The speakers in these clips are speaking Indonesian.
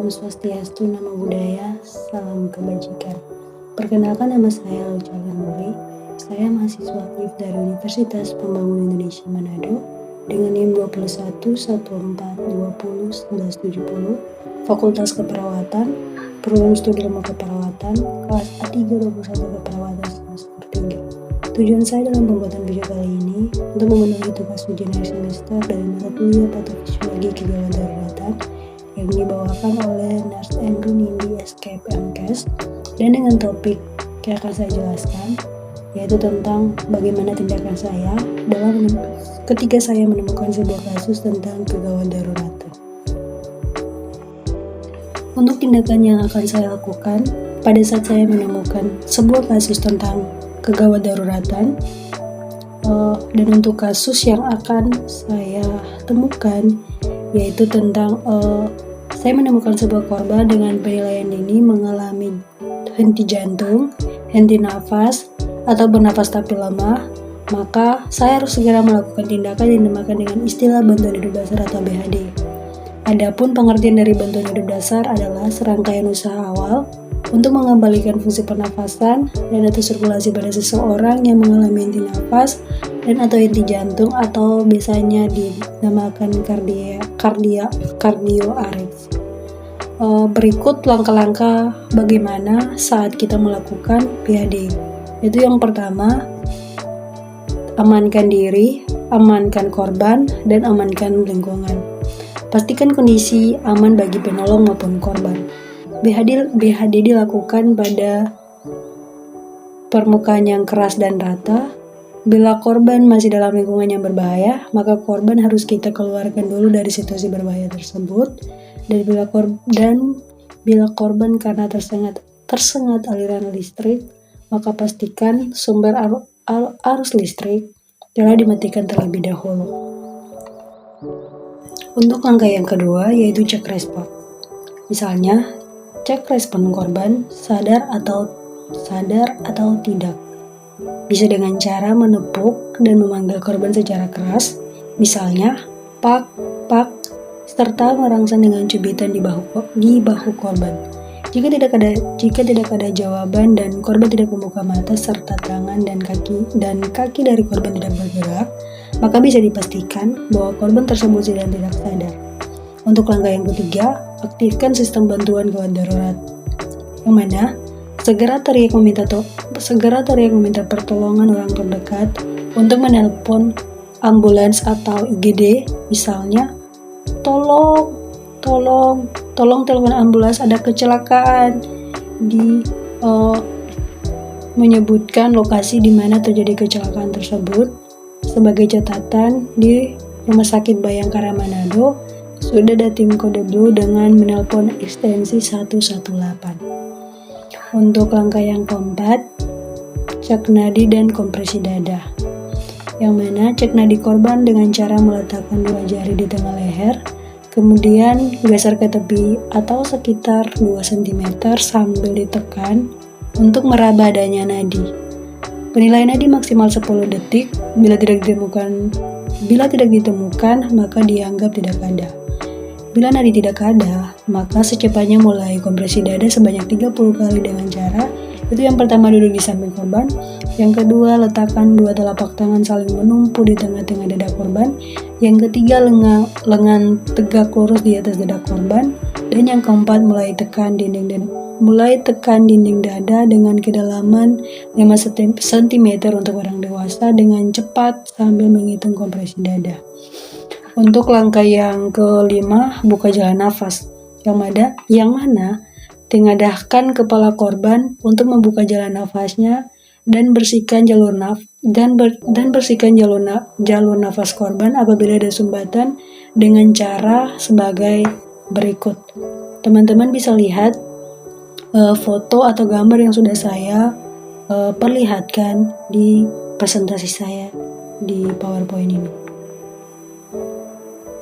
Om Swastiastu, Namo Buddhaya, Salam Kebajikan. Perkenalkan, nama saya Lucia Nuri. Saya mahasiswa aktif dari Universitas Pembangunan Indonesia Manado dengan NIM 21 14 20 1970, Fakultas Keperawatan, Program Studi Ilmu Keperawatan, kelas A3 21 Keperawatan semester 3. Tujuan saya dalam pembuatan video kali ini untuk memenuhi tugas ujian akhir semester dari mata kuliah Patofisiologi Kegawat Daruratan yang dibawakan oleh Nurse Andrew Nindi Escape MCAS, dan dengan topik yang akan saya jelaskan yaitu tentang bagaimana tindakan saya ketika saya menemukan sebuah kasus tentang kegawat daruratan. Untuk tindakan yang akan saya lakukan pada saat saya menemukan sebuah kasus tentang kegawat daruratan, dan untuk kasus yang akan saya temukan yaitu tentang saya menemukan sebuah korban dengan penilaian dini mengalami henti jantung, henti nafas, atau bernafas tapi lemah, maka saya harus segera melakukan tindakan yang dinamakan dengan istilah bantuan hidup dasar atau BHD. Adapun pengertian dari bantuan hidup dasar adalah serangkaian usaha awal untuk mengembalikan fungsi pernafasan dan atau sirkulasi pada seseorang yang mengalami henti nafas dan atau henti jantung atau biasanya dinamakan kardioareksi. Berikut langkah-langkah bagaimana saat kita melakukan BHD. Itu yang pertama, amankan diri, amankan korban, dan amankan lingkungan. Pastikan kondisi aman bagi penolong maupun korban. BHD dilakukan pada permukaan yang keras dan rata. Bila korban masih dalam lingkungan yang berbahaya, maka korban harus kita keluarkan dulu dari situasi berbahaya tersebut. Dan bila korban karena tersengat aliran listrik, maka pastikan sumber arus listrik telah dimatikan terlebih dahulu. Untuk langkah yang kedua yaitu cek respon. Misalnya, cek respon korban sadar atau tidak. Bisa dengan cara menepuk dan memanggil korban secara keras, misalnya pak, serta merangsang dengan cubitan di bahu korban. Jika tidak ada jawaban dan korban tidak membuka mata serta tangan dan kaki dari korban tidak bergerak, maka bisa dipastikan bahwa korban tersebut sedang tidak sadar. Untuk langkah yang ketiga, aktifkan sistem bantuan gawat darurat, yang mana segera teriak meminta pertolongan orang terdekat untuk menelpon ambulans atau IGD, misalnya tolong telepon ambulans, ada kecelakaan, menyebutkan lokasi di mana terjadi kecelakaan tersebut. Sebagai catatan, di Rumah Sakit Bayangkara Manado sudah ada tim kode blue dengan menelpon ekstensi 118. Untuk langkah yang keempat, cek nadi dan kompresi dada, yang mana cek nadi korban dengan cara meletakkan 2 jari di tengah leher, kemudian geser ke tepi atau sekitar 2 cm sambil ditekan untuk meraba adanya nadi. Penilaian nadi maksimal 10 detik. Bila tidak ditemukan, maka dianggap tidak ada. Bila nadi tidak ada, maka secepatnya mulai kompresi dada sebanyak 30 kali dengan cara, itu yang pertama duduk di samping korban, yang kedua letakkan 2 telapak tangan saling menumpu di tengah-tengah dada korban, yang ketiga lengan tegak lurus di atas dada korban, dan yang keempat mulai tekan dinding dada dengan kedalaman 5 cm untuk orang dewasa dengan cepat sambil menghitung kompresi dada. Untuk langkah yang kelima, buka jalan nafas, yang mana tengadahkan kepala korban untuk membuka jalan nafasnya dan bersihkan jalur nafas korban apabila ada sumbatan dengan cara sebagai berikut. Teman-teman bisa lihat foto atau gambar yang sudah saya perlihatkan di presentasi saya di PowerPoint ini.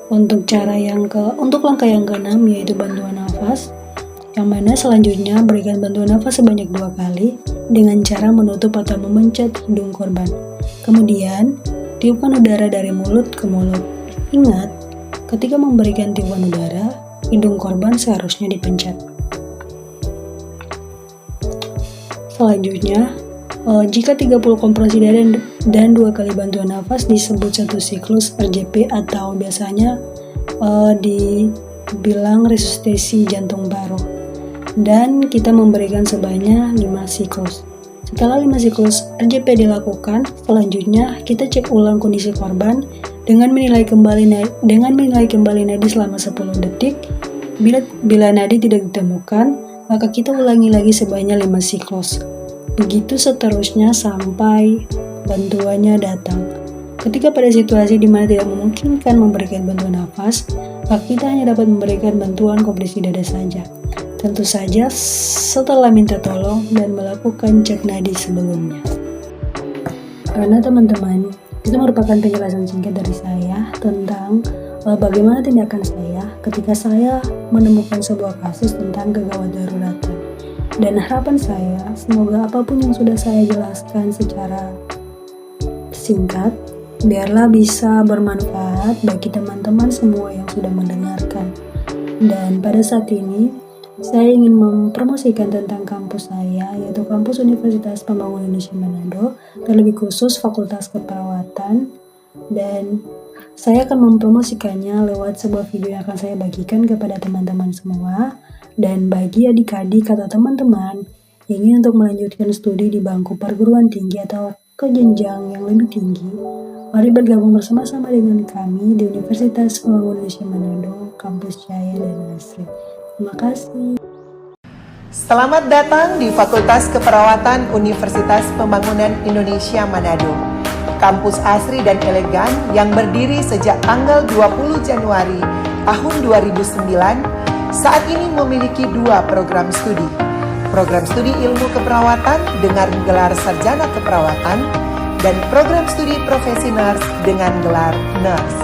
Untuk langkah yang keenam yaitu bantuan nafas, yang mana selanjutnya berikan bantuan nafas sebanyak 2 kali dengan cara menutup atau memencet hidung korban. Kemudian, tiupkan udara dari mulut ke mulut. Ingat, ketika memberikan tiupan udara, hidung korban seharusnya dipencet. Selanjutnya, jika 30 kompresi dada dan 2 kali bantuan nafas disebut satu siklus RJP atau biasanya dibilang resusitasi jantung baru. Dan kita memberikan sebanyak 5 siklus. Setelah 5 siklus RJP dilakukan, selanjutnya kita cek ulang kondisi korban dengan menilai kembali nadi selama 10 detik. Bila nadi tidak ditemukan, maka kita ulangi lagi sebanyak 5 siklus. Begitu seterusnya sampai bantuannya datang. Ketika pada situasi di mana tidak memungkinkan memberikan bantuan nafas, maka kita hanya dapat memberikan bantuan kompresi dada saja. Tentu saja setelah minta tolong dan melakukan cek nadi sebelumnya. Karena teman-teman, itu merupakan penjelasan singkat dari saya tentang bagaimana tindakan saya ketika saya menemukan sebuah kasus tentang kegawat daruratan. Dan harapan saya, semoga apapun yang sudah saya jelaskan secara singkat, biarlah bisa bermanfaat bagi teman-teman semua yang sudah mendengarkan. Dan pada saat ini, saya ingin mempromosikan tentang kampus saya, yaitu Kampus Universitas Pembangunan Indonesia Manado, terlebih khusus Fakultas Keperawatan, dan saya akan mempromosikannya lewat sebuah video yang akan saya bagikan kepada teman-teman semua. Dan bagi adik-adik atau teman-teman yang ingin untuk melanjutkan studi di bangku perguruan tinggi atau ke jenjang yang lebih tinggi, mari bergabung bersama-sama dengan kami di Universitas Pembangunan Indonesia Manado, Kampus Jaya dan Asri. Terima kasih. Selamat datang di Fakultas Keperawatan Universitas Pembangunan Indonesia Manado. Kampus asri dan elegan yang berdiri sejak tanggal 20 Januari tahun 2009, saat ini memiliki 2 program studi. Program studi ilmu keperawatan dengan gelar sarjana keperawatan dan program studi profesi nurse dengan gelar nurse.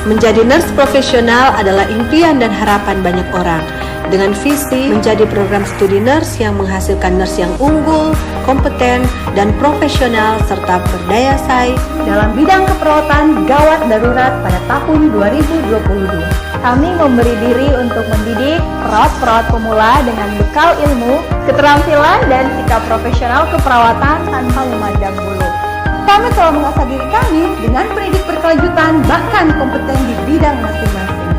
Menjadi nurse profesional adalah impian dan harapan banyak orang. Dengan visi menjadi program studi nurse yang menghasilkan nurse yang unggul, kompeten, dan profesional serta berdaya saing dalam bidang keperawatan gawat darurat pada tahun 2022. Kami memberi diri untuk mendidik perawat-perawat pemula dengan bekal ilmu, keterampilan, dan sikap profesional keperawatan tanpa memandang bulu. Kami telah mengasah diri kami dengan pendidik berkelanjutan bahkan kompeten di bidang masing-masing.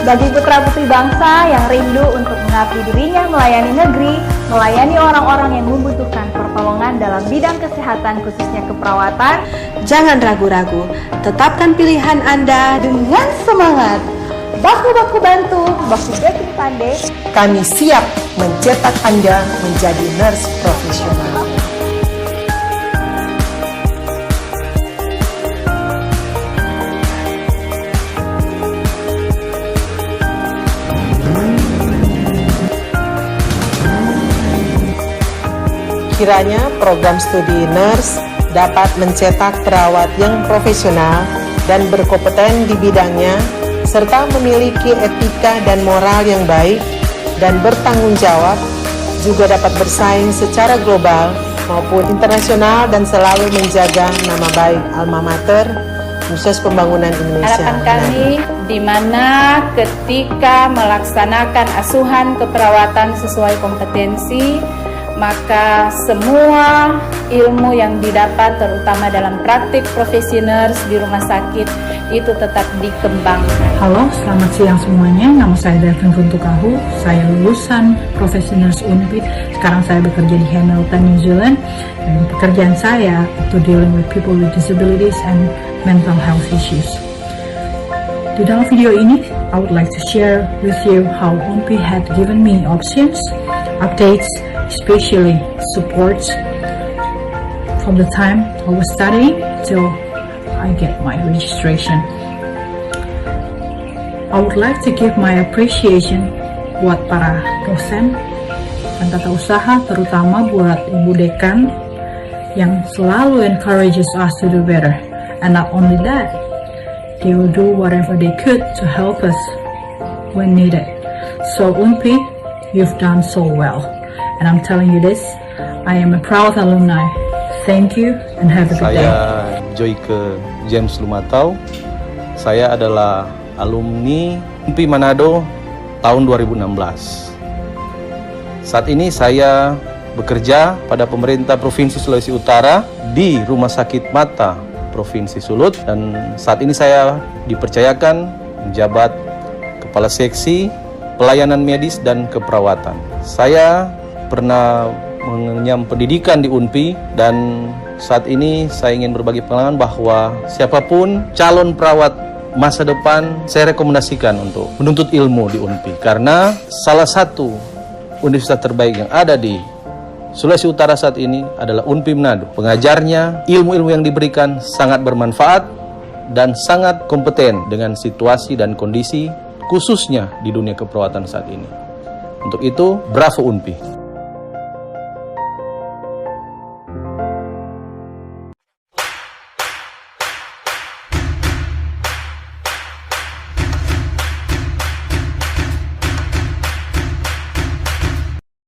Bagi putra-putri bangsa yang rindu untuk mengabdi dirinya melayani negeri, melayani orang-orang yang membutuhkan pertolongan dalam bidang kesehatan khususnya keperawatan, jangan ragu-ragu, tetapkan pilihan Anda dengan semangat. Baku-baku bantu, baku backing pandai. Kami siap mencetak Anda menjadi nurse profesional. Kiranya program studi nurse dapat mencetak perawat yang profesional dan berkompeten di bidangnya, serta memiliki etika dan moral yang baik dan bertanggung jawab, juga dapat bersaing secara global maupun internasional dan selalu menjaga nama baik alma mater Universitas Pembangunan Indonesia. Harapan kami di mana ketika melaksanakan asuhan keperawatan sesuai kompetensi, maka semua ilmu yang didapat terutama dalam praktik profesi nurse di rumah sakit itu tetap dikembangkan. Halo, selamat siang semuanya. Nama saya Devin Kuntukahu. Saya lulusan profesi nurse UNPI. Sekarang saya bekerja di Hamilton, New Zealand. Dan pekerjaan saya itu dealing with people with disabilities and mental health issues. Di dalam video ini, I would like to share with you how UNPI had given me options, updates, especially supports from the time I was studying till I get my registration. I would like to give my appreciation buat para dosen dan tata usaha, terutama buat Ibu Dekan yang selalu encourages us to do better. And not only that, they will do whatever they could to help us when needed. So UNPI, you've done so well. And I'm telling you this, I am a proud alumni. Thank you and have a good day. Saya Joyke James Lumatau. Saya adalah alumni UNPI Manado tahun 2016. Saat ini saya bekerja pada pemerintah Provinsi Sulawesi Utara di Rumah Sakit Mata Provinsi Sulut, dan saat ini saya dipercayakan menjabat Kepala Seksi Pelayanan Medis dan Keperawatan. Saya pernah mengenyam pendidikan di UNPI, dan saat ini saya ingin berbagi pengalaman bahwa siapapun calon perawat masa depan saya rekomendasikan untuk menuntut ilmu di UNPI, karena salah satu universitas terbaik yang ada di Sulawesi Utara saat ini adalah UNPI Manado. Pengajarnya, ilmu-ilmu yang diberikan sangat bermanfaat dan sangat kompeten dengan situasi dan kondisi khususnya di dunia keperawatan saat ini. Untuk itu, bravo UNPI.